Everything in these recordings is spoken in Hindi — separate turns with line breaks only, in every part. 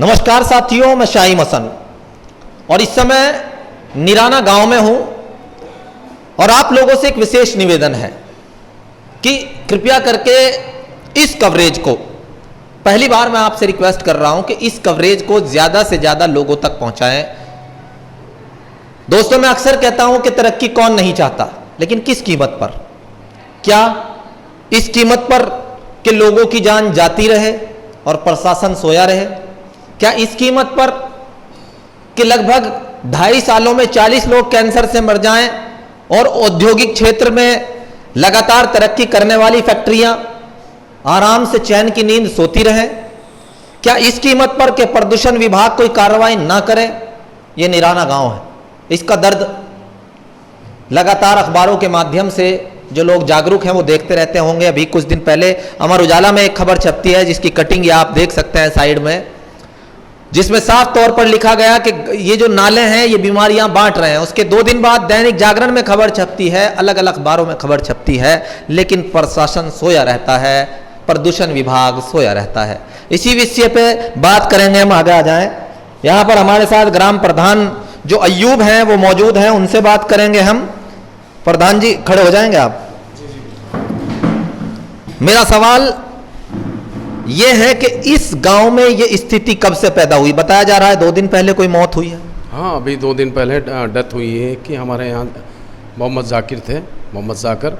नमस्कार साथियों, मैं शाही मसन और इस समय निराना गांव में हूं और आप लोगों से एक विशेष निवेदन है कि कृपया करके इस कवरेज को, पहली बार मैं आपसे रिक्वेस्ट कर रहा हूं कि इस कवरेज को ज्यादा से ज्यादा लोगों तक पहुंचाएं। दोस्तों, मैं अक्सर कहता हूं कि तरक्की कौन नहीं चाहता, लेकिन किस कीमत पर? क्या इस कीमत पर कि लोगों की जान जाती रहे और प्रशासन सोया रहे? क्या इस कीमत पर कि लगभग 2.5 सालों में 40 लोग कैंसर से मर जाएं और औद्योगिक क्षेत्र में लगातार तरक्की करने वाली फैक्ट्रियां आराम से चैन की नींद सोती रहें? क्या इस कीमत पर कि प्रदूषण विभाग कोई कार्रवाई ना करे? यह निराना गांव है, इसका दर्द लगातार अखबारों के माध्यम से जो लोग जागरूक हैं वो देखते रहते होंगे। अभी कुछ दिन पहले अमर उजाला में एक खबर छपती है जिसकी कटिंग आप देख सकते हैं साइड में, जिसमें साफ तौर पर लिखा गया कि ये जो नाले हैं ये बीमारियां बांट रहे हैं। उसके 2 दिन बाद दैनिक जागरण में खबर छपती है, अलग अलग अखबारों में खबर छपती है, लेकिन प्रशासन सोया रहता है, प्रदूषण विभाग सोया रहता है। इसी विषय पे बात करेंगे हम, आगे आ जाएं। यहाँ पर हमारे साथ ग्राम प्रधान जो अय्यूब हैं वो मौजूद हैं, उनसे बात करेंगे हम। प्रधान जी खड़े हो जाएंगे आप। मेरा सवाल यह है कि इस गांव में यह स्थिति कब से पैदा हुई? बताया जा रहा है 2 दिन पहले कोई मौत हुई है।
हाँ, अभी 2 दिन पहले डेथ हुई है कि हमारे यहाँ मोहम्मद जाकिर थे, मोहम्मद जाकिर,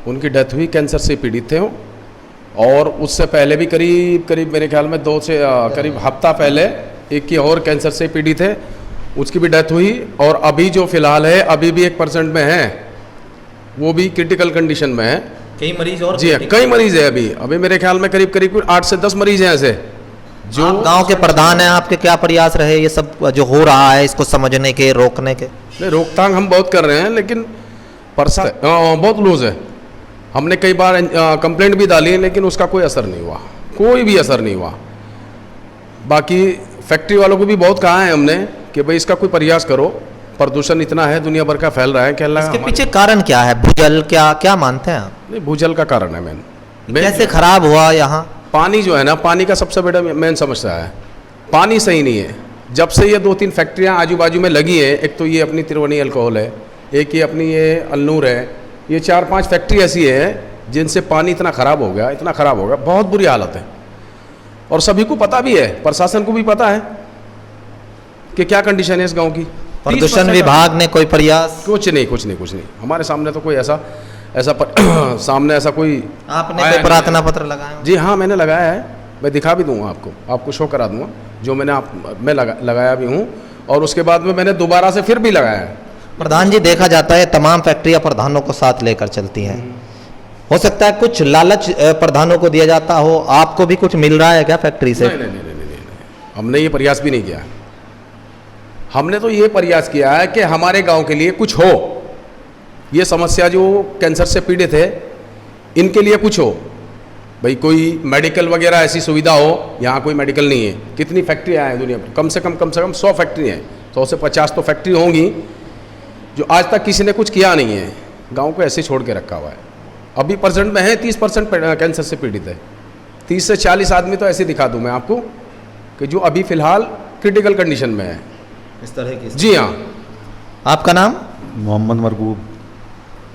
उनकी डेथ हुई, कैंसर से पीड़ित थे। और उससे पहले भी करीब मेरे ख्याल में 2 से करीब हफ्ता पहले एक की और कैंसर से पीड़ित है, उसकी भी डेथ हुई। और अभी जो फिलहाल है अभी भी 1% में है, वो भी क्रिटिकल कंडीशन में है।
कई मरीज और
जी हाँ, कई मरीज है। अभी मेरे ख्याल में करीब 8 से 10 मरीज हैं ऐसे। जो
गांव के प्रधान हैं, आपके क्या प्रयास रहे ये सब जो हो रहा है इसको समझने के, रोकने के?
नहीं, रोकथाम हम बहुत कर रहे हैं, लेकिन बहुत लूज है। हमने कई बार कंप्लेंट भी डाली है, लेकिन उसका कोई असर नहीं हुआ, कोई भी असर नहीं हुआ। बाकी फैक्ट्री वालों को भी बहुत कहा है हमने कि भाई इसका कोई प्रयास करो, प्रदूषण इतना है, दुनिया भर का फैल रहा है।
इसके पीछे कारण क्या है? भूजल क्या मानते हैं आप?
नहीं, भूजल का कारण है मेन।
कैसे खराब हुआ यहाँ?
पानी जो है ना, पानी का सबसे बड़ा मेन समस्या है, पानी सही नहीं है। जब से ये 2-3 फैक्ट्रियाँ आजू बाजू में लगी है, एक तो ये अपनी त्रिवेणी अल्कोहल है, एक ये अपनी ये अल्नूर है, ये 4-5 फैक्ट्री ऐसी है जिनसे पानी इतना ख़राब हो गया, बहुत बुरी हालत है। और सभी को पता भी है, प्रशासन को भी पता है कि क्या कंडीशन है इस गाँव की।
प्रदूषण विभाग ने कोई प्रयास?
कुछ नहीं। हमारे सामने तो कोई ऐसा सामने ऐसा कोई।
आपने कोई प्रार्थना पत्र लगाया?
जी हाँ, मैंने लगाया है, मैं दिखा भी दूंगा आपको शो करा दूंगा जो मैं लगाया भी हूँ। और उसके बाद में मैंने दोबारा से फिर भी लगाया है।
प्रधान जी, देखा जाता है तमाम फैक्ट्रियां प्रधानों को साथ लेकर चलती हैं। हो सकता है कुछ लालच प्रधानों को दिया जाता हो, आपको भी कुछ मिल रहा है क्या फैक्ट्री से?
नहीं, हमने ये प्रयास भी नहीं किया। हमने तो ये प्रयास किया है कि हमारे गांव के लिए कुछ हो, ये समस्या जो कैंसर से पीड़ित है इनके लिए कुछ हो। भाई कोई मेडिकल वगैरह ऐसी सुविधा हो, यहाँ कोई मेडिकल नहीं है। कितनी फैक्ट्रियाँ हैं दुनिया में? कम से कम 100 फैक्ट्री हैं, 100 से 50 तो फैक्ट्री होंगी जो आज तक किसी ने कुछ किया नहीं है। गांव को ऐसे छोड़ के रखा हुआ है। अभी परसेंट में है 30% कैंसर से पीड़ित है। 30 से 40 आदमी तो ऐसे दिखा दूँ मैं आपको कि जो अभी फ़िलहाल क्रिटिकल कंडीशन में है
इस तरह की।
जी हाँ।
आपका नाम?
मोहम्मद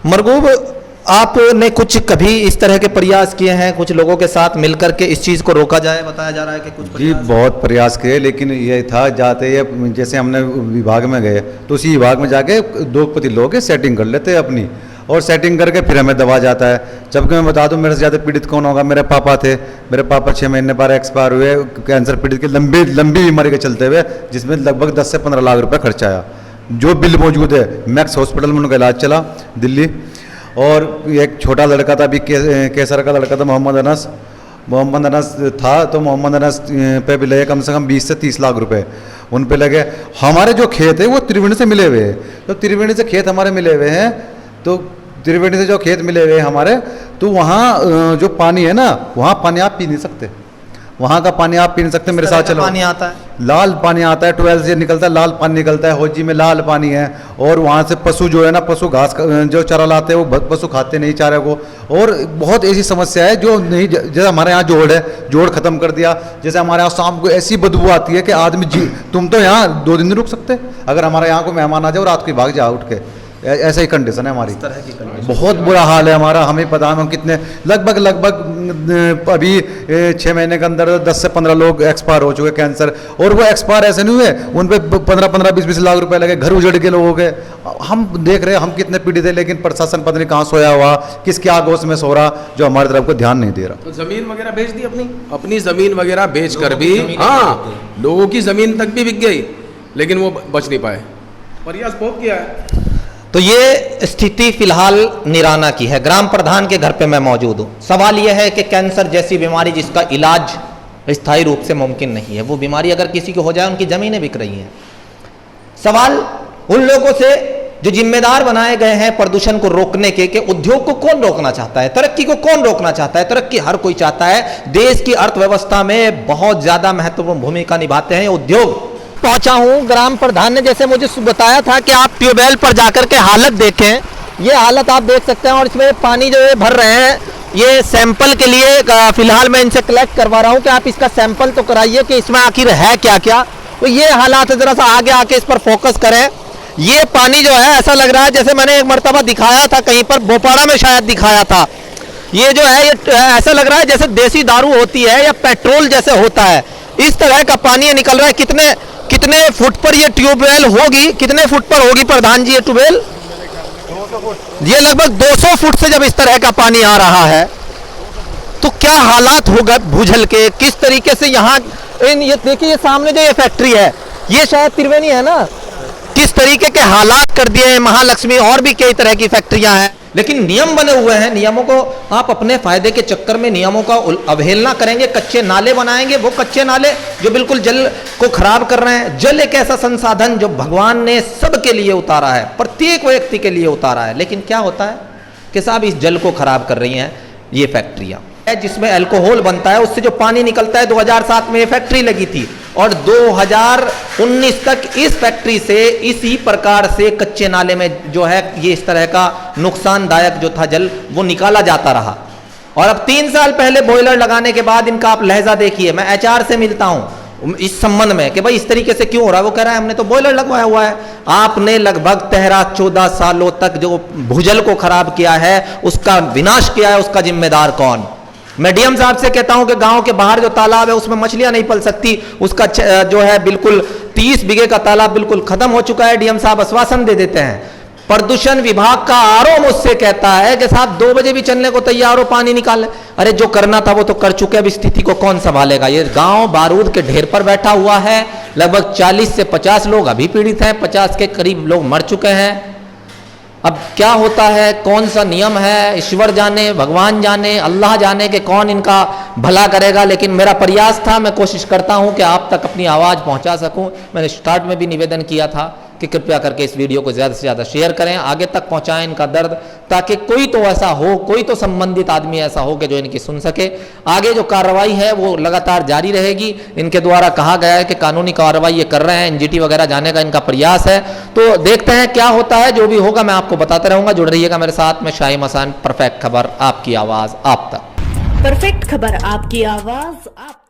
मरगूब, आपने कुछ कभी इस तरह के प्रयास किए हैं कुछ लोगों के साथ मिलकर के इस चीज़ को रोका जाए? बताया जा रहा है कि कुछ
जी बहुत प्रयास किए, लेकिन ये था जाते ये जैसे हमने विभाग में गए तो उसी विभाग में जाके 2 पति लोग के सेटिंग कर लेते हैं अपनी, और सेटिंग करके फिर हमें दबा जाता है। जबकि मैं बता दूं मेरे से ज़्यादा पीड़ित कौन होगा? मेरे पापा थे। मेरे पापा 6 महीने बाद एक्सपायर हुए कैंसर पीड़ित के लंबी बीमारी के चलते हुए, जिसमें लगभग 10 से 15 लाख रुपये खर्चा आया। जो बिल मौजूद है, मैक्स हॉस्पिटल में उनका इलाज चला दिल्ली। और एक छोटा लड़का था, अभी केसर का लड़का था, मोहम्मद अनस था, तो मोहम्मद अनस पे भी लगे कम से कम 20 से 30 लाख रुपए उन पे लगे। हमारे जो खेत है वो त्रिवेणी से मिले हुए हैं, तो त्रिवेणी से खेत हमारे मिले हुए हैं, तो त्रिवेणी से जो खेत मिले हुए हैं हमारे, तो वहाँ जो पानी है ना, वहाँ पानी आप पी नहीं सकते। वहाँ का पानी आप पी नहीं सकते, मेरे
इस तरह
साथ
का
चलो।
पानी आता है,
लाल पानी आता है, 12 से निकलता है, लाल पानी निकलता है, होजी में लाल पानी है। और वहाँ से पशु जो है ना, पशु घास जो चारा लाते हैं वो पशु खाते नहीं चारे को। और बहुत ऐसी समस्या है जो नहीं, जैसे हमारे यहाँ जोड़ है, जोड़ खत्म कर दिया। जैसे हमारे यहाँ शाम को ऐसी बदबू आती है कि आदमी तुम तो यहाँ 2 दिन नहीं रुक सकते, अगर हमारे यहाँ को मेहमान आ जाए और रात को भाग जाओ उठ के, ऐसा ही कंडीशन है हमारी।
तरह की कंडीशन।
बहुत बुरा हाल है हमारा, हमें पता है हम कितने लगभग अभी 6 महीने के अंदर 10 से 15 लोग एक्सपायर हो चुके कैंसर। और वो एक्सपायर ऐसे नहीं हुए, उन पे 15-15, 20-20 लाख रुपए लगे, घर उजड़ के लोगों के। हम देख रहे हैं हम कितने पीड़ित है, लेकिन प्रशासन पता नहीं कहाँ सोया हुआ, किसके आगोश में सो रहा, जो हमारी तरफ को ध्यान नहीं दे रहा।
तो जमीन वगैरह बेच दी, अपनी जमीन वगैरह बेच कर भी, हाँ, लोगों की जमीन तक भी बिक गई, लेकिन वो बच नहीं पाए। प्रयास बहुत किया है।
तो ये स्थिति फिलहाल निराना की है। ग्राम प्रधान के घर पे मैं मौजूद हूँ। सवाल यह है कि कैंसर जैसी बीमारी जिसका इलाज स्थायी रूप से मुमकिन नहीं है, वो बीमारी अगर किसी को हो जाए, उनकी जमीनें बिक रही हैं। सवाल उन लोगों से जो जिम्मेदार बनाए गए हैं प्रदूषण को रोकने के, कि उद्योग को कौन रोकना चाहता है, तरक्की को कौन रोकना चाहता है? तरक्की हर कोई चाहता है। देश की अर्थव्यवस्था में बहुत ज्यादा महत्वपूर्ण भूमिका निभाते हैं उद्योग। पहुंचा हूं, ग्राम प्रधान ने जैसे मुझे बताया था कि आप ट्यूबवेल पर जाकर के हालत देखें, ये हालत आप देख सकते हैं। और इसमें पानी जो है भर रहे हैं, ये सैंपल के लिए फिलहाल मैं इनसे कलेक्ट करवा रहा हूं कि आप इसका सैंपल तो कराइए कि इसमें आखिर है क्या क्या। तो ये हालात है, जरा सा आगे आके इस पर फोकस करें। ये पानी जो है ऐसा लग रहा है जैसे मैंने एक मरतबा दिखाया था कहीं पर, भोपाड़ा में शायद दिखाया था। ये जो है ये ऐसा लग रहा है जैसे देसी दारू होती है या पेट्रोल जैसे होता है, इस तरह का पानी निकल रहा है। कितने फुट पर ये ट्यूबवेल होगी, कितने फुट पर होगी प्रधान जी ये ट्यूबवेल? ये लगभग 200 फुट से जब इस तरह का पानी आ रहा है तो क्या हालात होगा भूजल के, किस तरीके से यहाँ ये देखिए, ये सामने जो ये फैक्ट्री है, ये शायद त्रिवेणी है ना, किस तरीके के हालात कर दिए हैं। महालक्ष्मी और भी कई तरह की फैक्ट्रियां हैं, लेकिन नियम बने हुए हैं। नियमों को आप अपने फायदे के चक्कर में नियमों का अवहेलना करेंगे, कच्चे नाले बनाएंगे, वो कच्चे नाले जो बिल्कुल जल को खराब कर रहे हैं। जल एक ऐसा संसाधन जो भगवान ने सबके लिए उतारा है, प्रत्येक व्यक्ति के लिए उतारा है, लेकिन क्या होता है कि साहब इस जल को खराब कर रही हैं ये फैक्ट्रियां, जिसमें अल्कोहल बनता है, उससे जो पानी निकलता है। 2007 में ये फैक्ट्री लगी थी और 2019 तक इस फैक्ट्री से इसी प्रकार से कच्चे नाले में जो है ये इस तरह का नुकसानदायक जो था जल वो निकाला जाता रहा। और अब 3 साल पहले बॉयलर लगाने के बाद इनका आप लहजा देखिए। मैं एचआर से मिलता हूं इस संबंध में कि भाई इस तरीके से क्यों हो रहा है। वो कह रहा है हमने तो बॉयलर लगवाया हुआ है। आपने लगभग 13-14 सालों तक जो भूजल को खराब किया है, उसका विनाश किया है, उसका जिम्मेदार कौन? मैं डीएम साहब से कहता हूं कि गांव के बाहर जो तालाब है उसमें मछलियां नहीं पल सकती, उसका जो है बिल्कुल 30 बीघे का तालाब बिल्कुल खत्म हो चुका है। डीएम साहब आश्वासन दे देते हैं। प्रदूषण विभाग का आरओ मुझसे कहता है कि साहब 2 बजे भी चलने को तैयार हो, पानी निकाल ले। अरे जो करना था वो तो कर चुके, अब स्थिति को कौन संभालेगा? ये गांव बारूद के ढेर पर बैठा हुआ है। लगभग 40 से 50 लोग अभी पीड़ित हैं, 50 के करीब लोग मर चुके हैं। अब क्या होता है, कौन सा नियम है, ईश्वर जाने, भगवान जाने, अल्लाह जाने कि कौन इनका भला करेगा। लेकिन मेरा प्रयास था, मैं कोशिश करता हूं कि आप तक अपनी आवाज़ पहुंचा सकूं। मैंने स्टार्ट में भी निवेदन किया था कि कृपया करके इस वीडियो को ज़्यादा से ज़्यादा शेयर करें, आगे तक पहुंचाएं इनका दर्द, ताकि कोई तो ऐसा हो, कोई तो संबंधित आदमी ऐसा हो कि जो इनकी सुन सके। आगे जो कार्रवाई है वो लगातार जारी रहेगी। इनके द्वारा कहा गया है कि कानूनी कार्रवाई ये कर रहे हैं, एनजीटी वगैरह जाने का इनका प्रयास है। तो देखते हैं क्या होता है, जो भी होगा मैं आपको बताते रहूंगा। जुड़ रहिएगा मेरे साथ में। शाहीम हसन, परफेक्ट खबर, आपकी आवाज़ आप तक।
परफेक्ट खबर, आपकी आवाज़ आप